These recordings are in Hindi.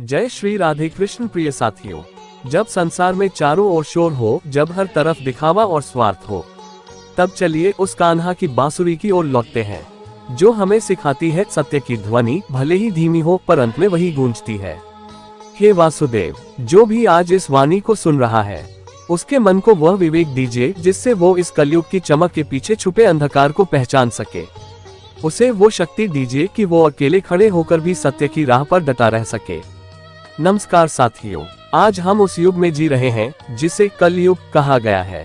जय श्री राधे कृष्ण। प्रिय साथियों, जब संसार में चारों ओर शोर हो, जब हर तरफ दिखावा और स्वार्थ हो, तब चलिए उस कान्हा की बांसुरी की ओर लौटते हैं, जो हमें सिखाती है सत्य की ध्वनि भले ही धीमी हो पर अंत में वही गूंजती है। हे वासुदेव, जो भी आज इस वाणी को सुन रहा है, उसके मन को वह विवेक दीजिए जिससे वो इस कलयुग की चमक के पीछे छुपे अंधकार को पहचान सके। उसे वो शक्ति दीजिए कि वो अकेले खड़े होकर भी सत्य की राह पर डटा रह सके। नमस्कार साथियों, आज हम उस युग में जी रहे हैं जिसे कलयुग कहा गया है।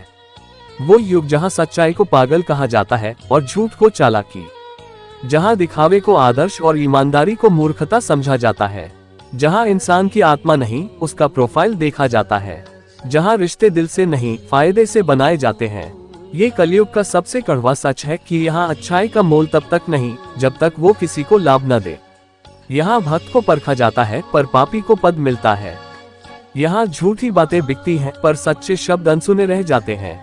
वो युग जहां सच्चाई को पागल कहा जाता है और झूठ को चालाकी, जहां दिखावे को आदर्श और ईमानदारी को मूर्खता समझा जाता है, जहां इंसान की आत्मा नहीं उसका प्रोफाइल देखा जाता है, जहां रिश्ते दिल से नहीं फायदे से बनाए जाते हैं। ये कलयुग का सबसे कड़वा सच है कि यहाँ अच्छाई का मोल तब तक नहीं जब तक वो किसी को लाभ न दे। यहाँ भक्त को परखा जाता है पर पापी को पद मिलता है। यहाँ झूठी बातें बिकती हैं पर सच्चे शब्द अनसुने रह जाते हैं।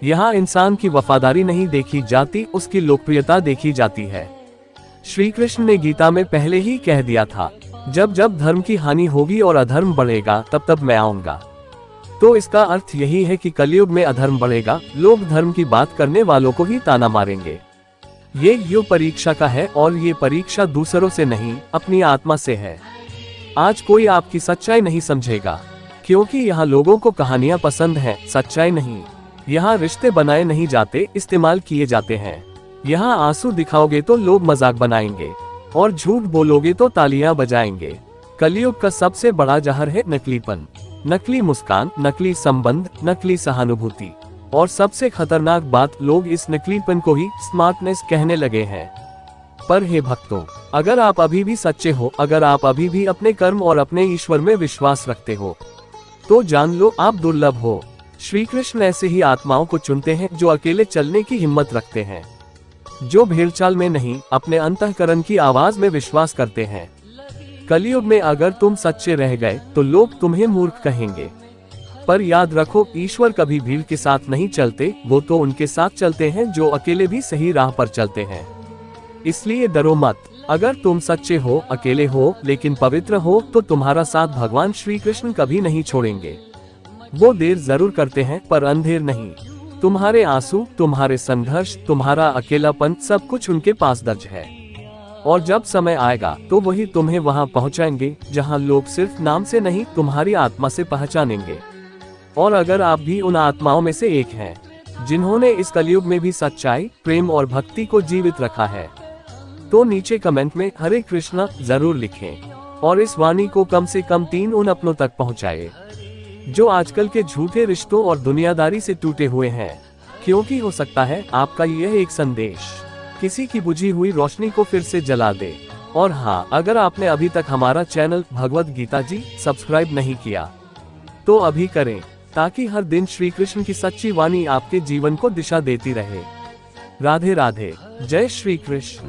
यहाँ इंसान की वफादारी नहीं देखी जाती, उसकी लोकप्रियता देखी जाती है। श्री कृष्ण ने गीता में पहले ही कह दिया था, जब जब धर्म की हानि होगी और अधर्म बढ़ेगा तब तब मैं आऊंगा। तो इसका अर्थ यही है कि कलयुग में अधर्म बढ़ेगा, लोग धर्म की बात करने वालों को ही ताना मारेंगे। ये युग परीक्षा का है और ये परीक्षा दूसरों से नहीं अपनी आत्मा से है। आज कोई आपकी सच्चाई नहीं समझेगा, क्योंकि यहाँ लोगों को कहानियां पसंद हैं, सच्चाई नहीं। यहाँ रिश्ते बनाए नहीं जाते, इस्तेमाल किए जाते हैं। यहाँ आंसू दिखाओगे तो लोग मजाक बनाएंगे और झूठ बोलोगे तो तालियां बजाएंगे। कलयुग का सबसे बड़ा जहर है नकलीपन, नकली मुस्कान, नकली संबंध, नकली सहानुभूति। और सबसे खतरनाक बात, लोग इस नकलीपन को ही स्मार्टनेस कहने लगे हैं। पर हे भक्तों, अगर आप अभी भी सच्चे हो, अगर आप अभी भी अपने कर्म और अपने ईश्वर में विश्वास रखते हो, तो जान लो आप दुर्लभ हो। श्री कृष्ण ऐसे ही आत्माओं को चुनते हैं जो अकेले चलने की हिम्मत रखते हैं, जो भेड़चाल में नहीं अपने अंतःकरण की आवाज में विश्वास करते हैं। कलयुग में अगर तुम सच्चे रह गए तो लोग तुम्हें मूर्ख कहेंगे, पर याद रखो ईश्वर कभी भीड़ के साथ नहीं चलते, वो तो उनके साथ चलते हैं जो अकेले भी सही राह पर चलते हैं। इसलिए डरो मत। अगर तुम सच्चे हो, अकेले हो लेकिन पवित्र हो, तो तुम्हारा साथ भगवान श्री कृष्ण कभी नहीं छोड़ेंगे। वो देर जरूर करते हैं पर अंधेर नहीं। तुम्हारे आंसू, तुम्हारे संघर्ष, तुम्हारा अकेलापन, सब कुछ उनके पास दर्ज है। और जब समय आएगा तो वही तुम्हें वहां पहुंचाएंगे जहां लोग सिर्फ नाम से नहीं तुम्हारी आत्मा से पहचानेंगे। और अगर आप भी उन आत्माओं में से एक हैं जिन्होंने इस कलयुग में भी सच्चाई, प्रेम और भक्ति को जीवित रखा है, तो नीचे कमेंट में हरे कृष्णा जरूर लिखें और इस वाणी को कम से कम 3 उन अपनों तक पहुंचाए जो आजकल के झूठे रिश्तों और दुनियादारी से टूटे हुए हैं, क्योंकि हो सकता है आपका यह एक संदेश किसी की बुझी हुई रोशनी को फिर से जला दे। और हाँ, अगर आपने अभी तक हमारा चैनल भगवत गीता जी सब्सक्राइब नहीं किया तो अभी करें, ताकि हर दिन श्री कृष्ण की सच्ची वाणी आपके जीवन को दिशा देती रहे। राधे राधे, जय श्री कृष्ण।